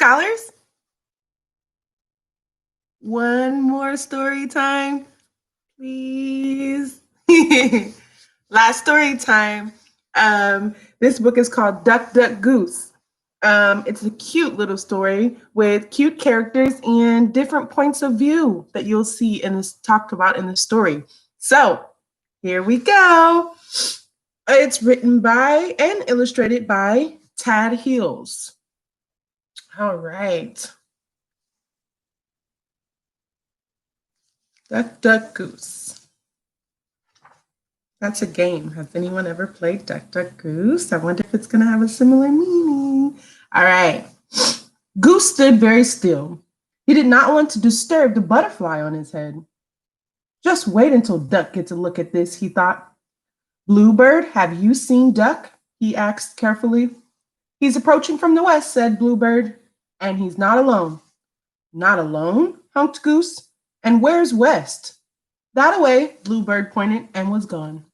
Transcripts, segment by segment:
Scholars, one more story time, please. Last story time. This book is called Duck, Duck, Goose. It's a cute little story with cute characters and different points of view that you'll see in this talked about in the story. So here we go. It's written by and illustrated by Tad Hills. All right. Duck, Duck, Goose. That's a game. Has anyone ever played Duck, Duck, Goose? I wonder if it's going to have a similar meaning. All right. Goose stood very still. He did not want to disturb the butterfly on his head. Just wait until Duck gets a look at this, he thought. Bluebird, have you seen Duck? He asked carefully. He's approaching from the west, said Bluebird, and he's not alone. Not alone? Humped Goose. And where's West? That away, Bluebird pointed and was gone.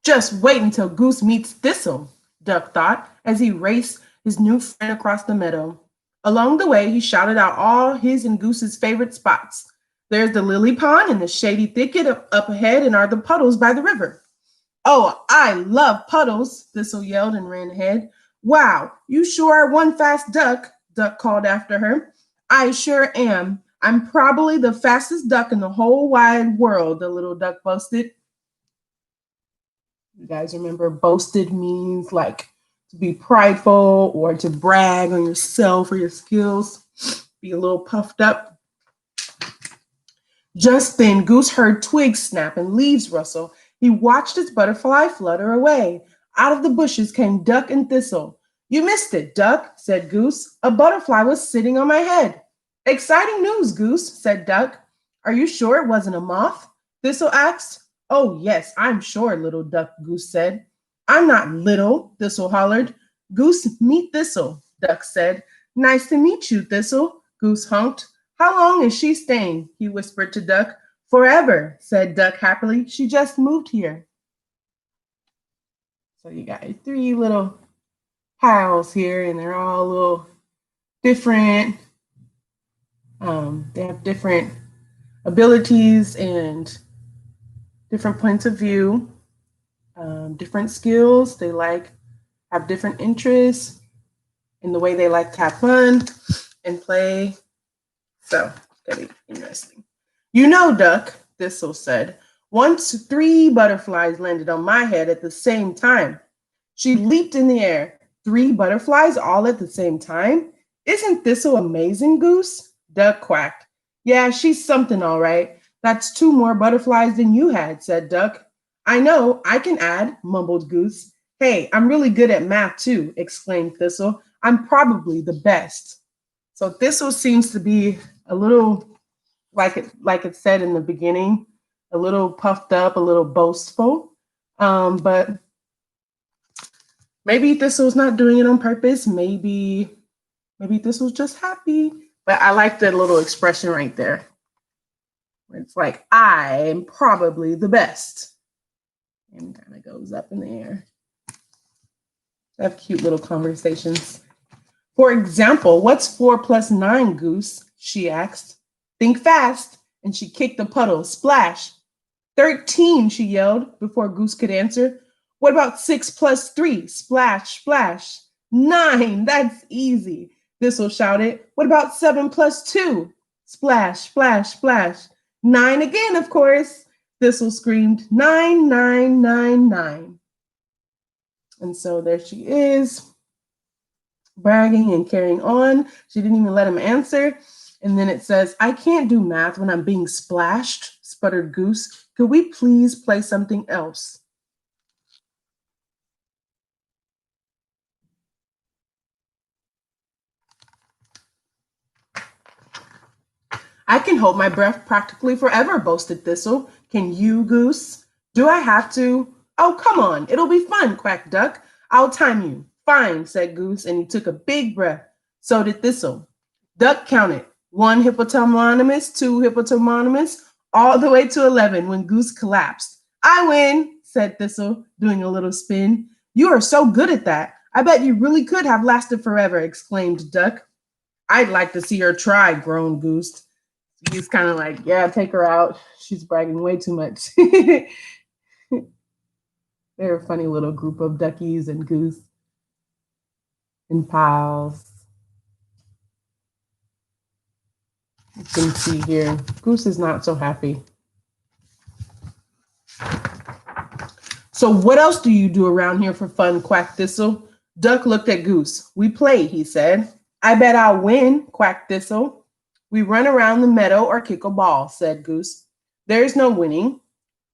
Just wait until Goose meets Thistle, Duck thought, as he raced his new friend across the meadow. Along the way, he shouted out all his and Goose's favorite spots. There's the lily pond and the shady thicket up ahead, and are the puddles by the river. Oh, I love puddles, Thistle yelled and ran ahead. Wow, you sure are one fast duck, Duck called after her. I sure am. I'm probably the fastest duck in the whole wide world, the little duck boasted. You guys remember boasted means like to be prideful or to brag on yourself or your skills, be a little puffed up. Just then, Goose heard twigs snap and leaves rustle. He watched its butterfly flutter away. Out of the bushes came Duck and Thistle. You missed it, Duck, said Goose. A butterfly was sitting on my head. Exciting news, Goose, said Duck. Are you sure it wasn't a moth? Thistle asked. Oh, yes, I'm sure, little Duck, Goose said. I'm not little, Thistle hollered. Goose, meet Thistle, Duck said. Nice to meet you, Thistle, Goose honked. How long is she staying? He whispered to Duck. Forever, said Duck happily. She just moved here. So you got three little pals here, and they're all a little different. They have different abilities and different points of view, different skills. They have different interests in the way they like to have fun and play. So that'd be interesting. You know, Duck, Thistle said, once 3 butterflies landed on my head at the same time. She leaped in the air. 3 butterflies all at the same time? Isn't Thistle amazing, Goose? Duck quacked. Yeah, she's something all right. That's 2 more butterflies than you had, said Duck. I know, I can add, mumbled Goose. Hey, I'm really good at math too, exclaimed Thistle. I'm probably the best. So Thistle seems to be a little, like it said in the beginning, a little puffed up, a little boastful. But maybe Thistle's not doing it on purpose. Maybe Thistle's just happy. But I like that little expression right there. It's like, I am probably the best. And kind of goes up in the air. I have cute little conversations. For example, what's 4 plus 9, Goose? She asked. Think fast. And she kicked the puddle. Splash. 13, she yelled before Goose could answer. What about 6 plus 3? Splash, splash. 9, that's easy. Thistle shouted. What about 7 plus 2? Splash, splash, splash. 9 again, of course. Thistle screamed. 9, 9, 9, 9. And so there she is, bragging and carrying on. She didn't even let him answer. And then it says, I can't do math when I'm being splashed, sputtered Goose. Could we please play something else? I can hold my breath practically forever, boasted Thistle. Can you, Goose? Do I have to? Oh, come on, it'll be fun, quacked Duck. I'll time you. Fine, said Goose, and he took a big breath. So did Thistle. Duck counted One hippopotamus, two hippopotamus, all the way to 11 when Goose collapsed. I win, said Thistle, doing a little spin. You are so good at that. I bet you really could have lasted forever, exclaimed Duck. I'd like to see her try, groaned Goose. He's kind of like, yeah, take her out. She's bragging way too much. They're a funny little group of duckies and Goose and pals. You can see here, Goose is not so happy. So what else do you do around here for fun, quacked Thistle? Duck looked at Goose. We play, he said. I bet I'll win, quacked Thistle. We run around the meadow or kick a ball, said Goose. There's no winning.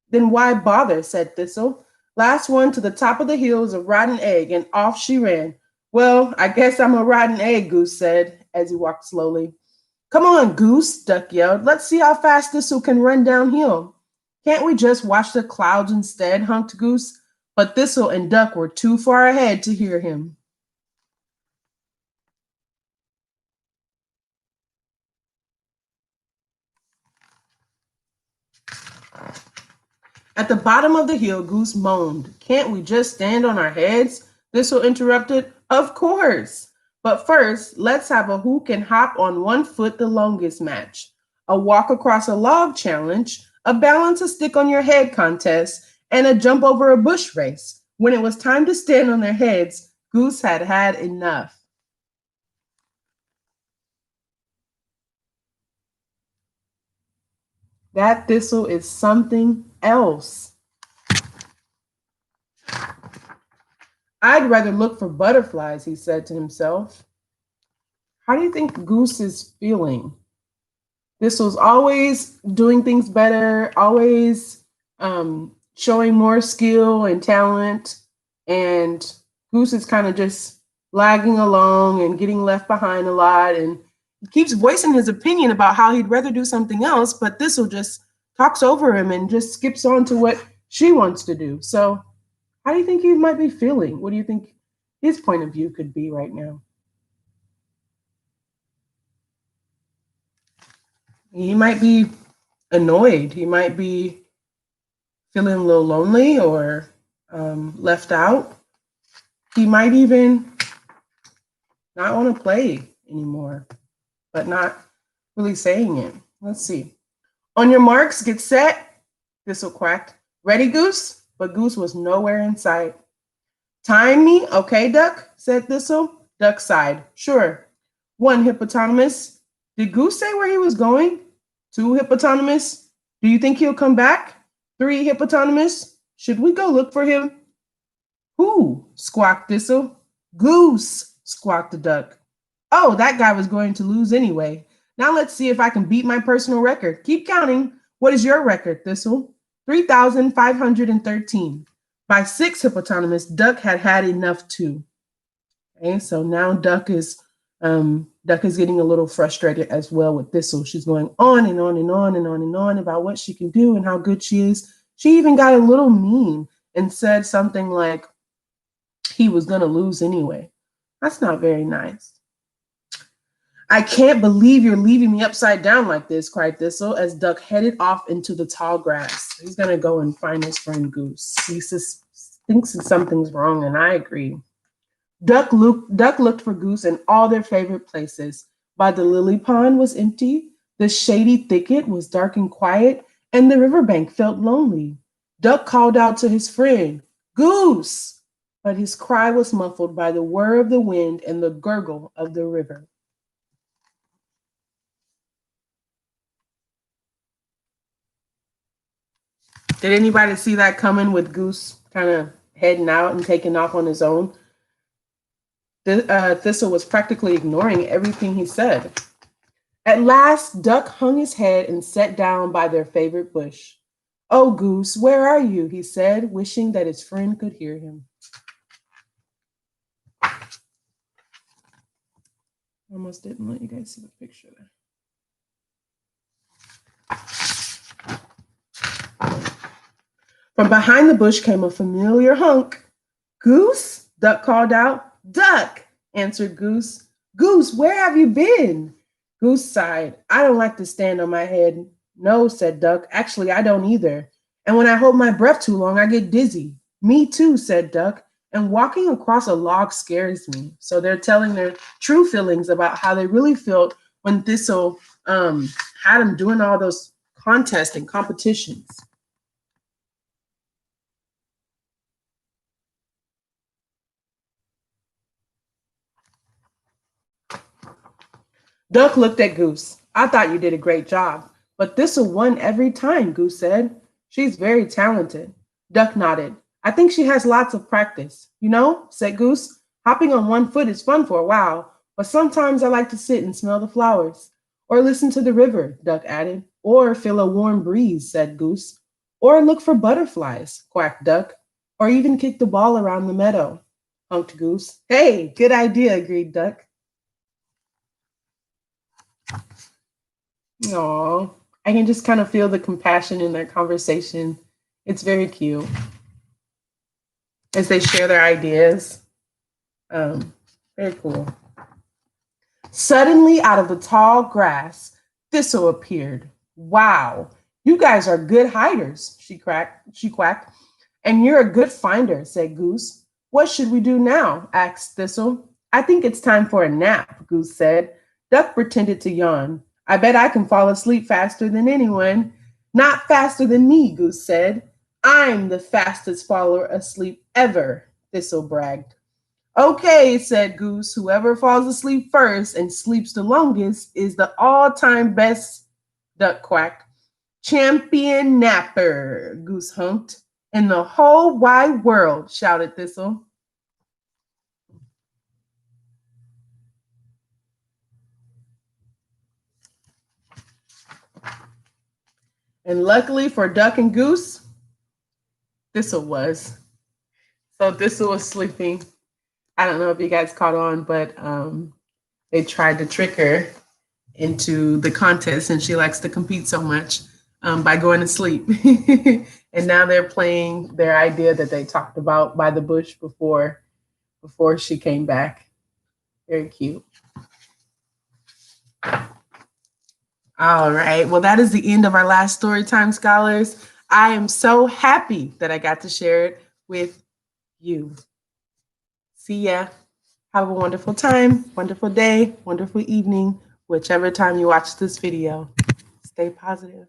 Then why bother, said Thistle. Last one to the top of the hill is a rotten egg, and off she ran. Well, I guess I'm a rotten egg, Goose said as he walked slowly. Come on, Goose, Duck yelled. Let's see how fast Thistle can run downhill. Can't we just watch the clouds instead, hunked Goose. But Thistle and Duck were too far ahead to hear him. At the bottom of the hill, Goose moaned. Can't we just stand on our heads? Thistle interrupted. Of course. But first, let's have a who can hop on one foot the longest match, a walk across a log challenge, a balance a stick on your head contest, and a jump over a bush race. When it was time to stand on their heads, Goose had had enough. That Thistle is something else. I'd rather look for butterflies, he said to himself. How do you think Goose is feeling? Thistle's always doing things better, always showing more skill and talent, and Goose is kind of just lagging along and getting left behind a lot, and he keeps voicing his opinion about how he'd rather do something else, but Thistle just talks over him and just skips on to what she wants to do. So how do you think he might be feeling? What do you think his point of view could be right now? He might be annoyed. He might be feeling a little lonely or left out. He might even not want to play anymore, but not really saying it. Let's see. On your marks, get set, Thistle quacked. Ready, Goose? But Goose was nowhere in sight. Time me, okay, Duck, said Thistle. Duck sighed. Sure. One hippopotamus. Did Goose say where he was going? Two hippopotamus. Do you think he'll come back? Three hippopotamus. Should we go look for him? Who? Squawked Thistle. Goose, squawked the duck. Oh, that guy was going to lose anyway. Now let's see if I can beat my personal record. Keep counting. What is your record, Thistle? 3,513. By six hippopotamus, Duck had had enough too. Okay, so now Duck is getting a little frustrated as well with Thistle. She's going on and on and on and on and on about what she can do and how good she is. She even got a little mean and said something like he was going to lose anyway. That's not very nice. I can't believe you're leaving me upside down like this, cried Thistle as Duck headed off into the tall grass. He's going to go and find his friend Goose. He just thinks that something's wrong, and I agree. Duck looked for Goose in all their favorite places. By the lily pond was empty, the shady thicket was dark and quiet, and the riverbank felt lonely. Duck called out to his friend, Goose! But his cry was muffled by the whir of the wind and the gurgle of the river. Did anybody see that coming with Goose kind of heading out and taking off on his own? Thistle was practically ignoring everything he said. At last, Duck hung his head and sat down by their favorite bush. Oh, Goose, where are you? He said, wishing that his friend could hear him. Almost didn't let you guys see the picture there. From behind the bush came a familiar hunk. Goose? Duck called out. Duck, answered Goose. Goose, where have you been? Goose sighed. I don't like to stand on my head. No, said Duck. Actually, I don't either. And when I hold my breath too long, I get dizzy. Me too, said Duck. And walking across a log scares me. So they're telling their true feelings about how they really felt when Thistle had them doing all those contests and competitions. Duck looked at Goose. I thought you did a great job. But Thistle won every time, Goose said. She's very talented. Duck nodded. I think she has lots of practice. You know, said Goose, hopping on one foot is fun for a while, but sometimes I like to sit and smell the flowers. Or listen to the river, Duck added. Or feel a warm breeze, said Goose. Or look for butterflies, quacked Duck. Or even kick the ball around the meadow, hunked Goose. Hey, good idea, agreed Duck. Aw, I can just kind of feel the compassion in their conversation. It's very cute as they share their ideas. Um, Very cool. Suddenly, out of the tall grass, Thistle appeared. Wow, you guys are good hiders, she quacked. And you're a good finder, said Goose. What should we do now? Asked Thistle. I think it's time for a nap, Goose said. Duck pretended to yawn. I bet I can fall asleep faster than anyone. Not faster than me, Goose said. I'm the fastest faller asleep ever, Thistle bragged. Okay, said Goose. Whoever falls asleep first and sleeps the longest is the all time best, Duck quacked. Champion napper, Goose humped. In the whole wide world, shouted Thistle. And luckily for Duck and Goose, Thistle was. So Thistle was sleeping. I don't know if you guys caught on, but they tried to trick her into the contest, and she likes to compete so much by going to sleep. And now they're playing their idea that they talked about by the bush before she came back. Very cute. All right. Well, that is the end of our last story time, scholars. I am so happy that I got to share it with you. See ya. Have a wonderful time, wonderful day, wonderful evening, whichever time you watch this video. Stay positive.